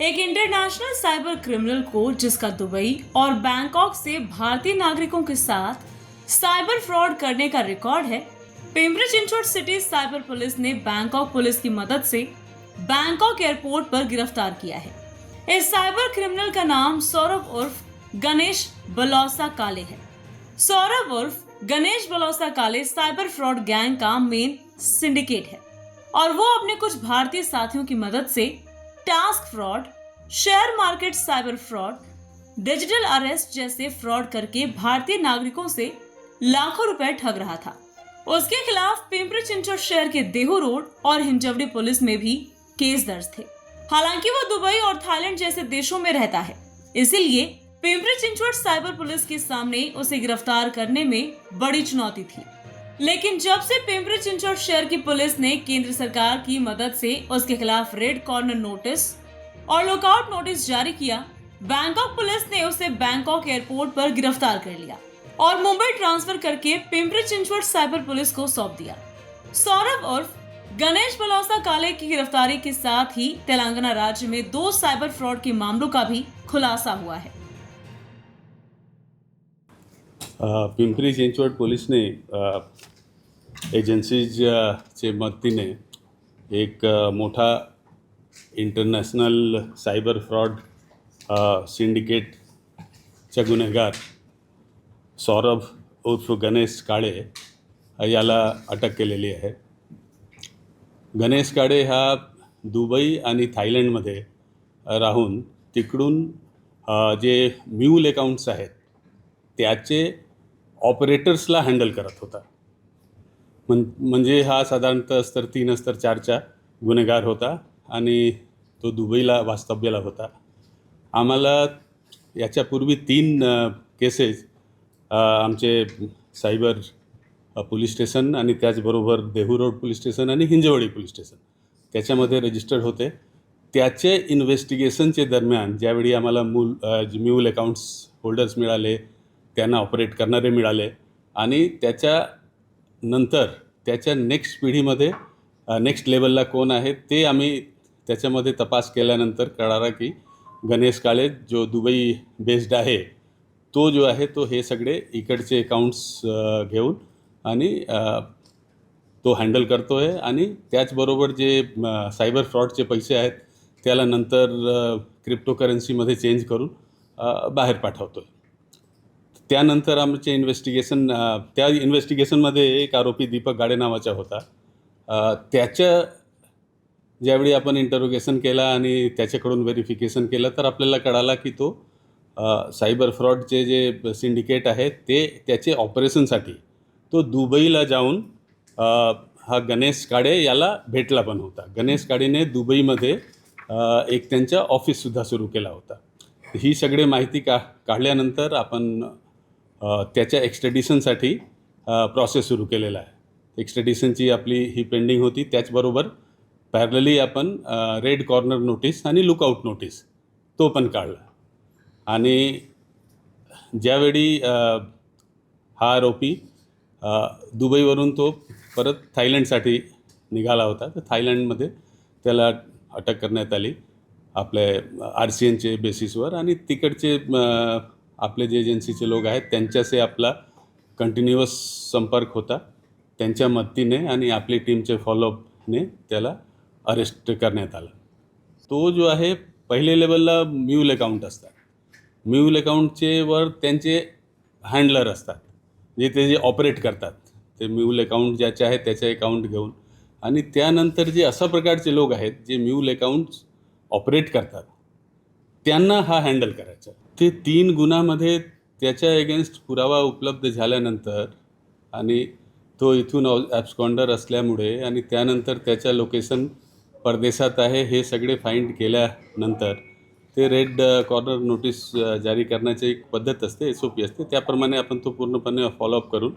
एक international cyber criminal को जिसका दुबई और बैंकॉक से भारतीय नागरिकों के साथ साइबर फ्रॉड करने का रिकॉर्ड है, Pimpri Chinchwad city cyber police ने बैंकॉक पुलिस की मदद से बैंकॉक एयरपोर्ट पर गिरफ्तार किया है। इस साइबर क्रिमिनल का नाम सौरभ उर्फ गणेश बलौसा काले है। सौरभ उर्फ Ganesh Balausa Kale cyber fraud gang का मेन सिंडिकेट है और वो अपने कुछ भारतीय साथियों की मदद से task fraud, share market cyber fraud, digital arrest जैसे फ्रॉड करके भारतीय नागरिकों से लाखों रुपए ठग रहा था। उसके खिलाफ पिंपरी चिंचवड शहर के देहू रोड और हिंजवड़ी पुलिस में भी केस दर्ज थे। हालांकि वो दुबई और थाईलैंड जैसे देशों में रहता है, इसीलिए पिंपरी चिंचवड साइबर पुलिस के सामने उसे गिरफ्तार करने में बड़ी चुनौती थी। लेकिन जब से पिंपरी चिंचवड शहर की पुलिस ने केंद्र सरकार की मदद से उसके खिलाफ रेड कॉर्नर नोटिस और लुकआउट नोटिस जारी किया, बैंकॉक पुलिस ने उसे बैंकॉक एयरपोर्ट पर गिरफ्तार कर लिया और मुंबई ट्रांसफर करके पिंपरी चिंचवड साइबर पुलिस को सौंप दिया। सौरभ उर्फ गणेश बलौसा काले की गिरफ्तारी के साथ ही तेलंगाना राज्य में 2 साइबर फ्रॉड के मामलों का भी खुलासा हुआ है। पिंपरी चिंचवड पोलीसने एजन्सीजच्या मदतीने एक मोठा इंटरनॅशनल सायबर फ्रॉड सिंडिकेटचा गुन्हेगार सौरभ उर्फ गणेश काळे याला अटक केलेली आहे। गणेश काळे हा दुबई आणि थायलंडमध्ये राहून तिकडून जे म्यूल अकाउंट्स आहेत त्याचे ऑपरेटर्सला हँडल करत होता। म्हणजे हा साधारणतः स्तर 3 स्तर 4चा गुन्हेगार होता आणि तो दुबईला वास्तव्याला होता। आम्हाला याच्यापूर्वी 3 केसेस आमचे सायबर पोलीस स्टेशन आणि त्याचबरोबर देहू रोड पोलीस स्टेशन आणि हिंजवडी पोलीस स्टेशन त्याच्यामध्ये रजिस्टर्ड होते। त्याचे इन्व्हेस्टिगेशनचे दरम्यान ज्यावेळी आम्हाला म्यूल अकाउंट्स होल्डर्स मिळाले, त्यांना ऑपरेट करणारे मिळाले आणि त्याच्यानंतर त्याच्या नेक्स्ट पिढीमध्ये नेक्स्ट लेवलला कोण आहे ते आम्ही त्याच्यामध्ये तपास केल्यानंतर कळाला की गणेश काळे जो दुबई बेस्ड आहे तो जो आहे तो हे सगळे इकडचे अकाउंट्स घेऊन आणि तो हँडल करतो आहे आणि त्याचबरोबर जे सायबर फ्रॉडचे पैसे आहेत त्याला नंतर क्रिप्टोकरन्सीमध्ये चेंज करून बाहेर पाठवतो आहे। त्यानंतर आमचे त्या इन्व्हेस्टिगेशनमध्ये एक आरोपी दीपक गाडे नावाचा होता। त्याच्या ज्यावेळी आपण इंटरोगेशन केला आणि त्याच्याकडून व्हेरिफिकेशन केलं तर आपल्याला कळाला की तो सायबर फ्रॉडचे जे सिंडिकेट आहे ते त्याचे ऑपरेशनसाठी तो दुबईला जाऊन हा गणेश काळे याला भेटला पण होता। गणेश काळेने दुबईमध्ये एक त्यांचा ऑफिससुद्धा सुरू केला होता। ही सगळी माहिती काढल्यानंतर आपण त्याच्या एक्स्ट्रॅडिशनसाठी प्रोसेस सुरू केलेला आहे। एक्स्ट्रॅडिशनची आपली ही पेंडिंग होती। त्याचबरोबर पॅरलली आपण रेड कॉर्नर नोटीस आणि लुकआउट नोटीस तो पण काढला आणि ज्यावेळी हा आरोपी दुबईवरून तो परत थायलंडसाठी निघाला होता तर थायलंडमध्ये त्याला अटक करण्यात आली आपल्या RCNचे बेसिसवर आणि तिकडचे आपले जे एजन्सीचे लोक आहेत त्यांच्याशी आपला कंटिन्युअस संपर्क होता। त्यांच्या मदतीने आणि आपली टीमचे फॉलोअपने त्याला अरेस्ट करण्यात आला। तो जो आहे पहिले लेवलला म्यूल अकाउंट असतात। म्यूल अकाउंटचे वर त्यांचे हँडलर असतात जे ते जे ऑपरेट करतात ते म्यूल अकाउंट ज्याचे आहे त्याचे अकाउंट घेऊन आणि त्यानंतर जे अशा प्रकारचे लोक आहेत जे म्यूल अकाउंट्स ऑपरेट करतात त्यांना हा हँडल करायचा। ते 3 गुन्ह्यामध्ये त्याच्या अगेन्स्ट पुरावा उपलब्ध झाल्यानंतर आणि तो इथून ॲब्स्कॉन्डर असल्यामुळे आणि त्यानंतर त्याच्या लोकेशन परदेशात आहे हे सगळे फाइंड केल्यानंतर ते रेड कॉर्नर नोटीस जारी करण्याची एक पद्धत असते, SOP असते, त्याप्रमाणे आपण तो पूर्णपणे फॉलोअप करून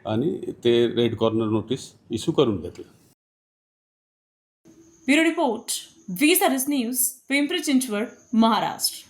आणि ते रेड कॉर्नर नोटीस इश्यू करून घेतलं। Bureau report, V service news, Pimpri Chinchwad, Maharashtra.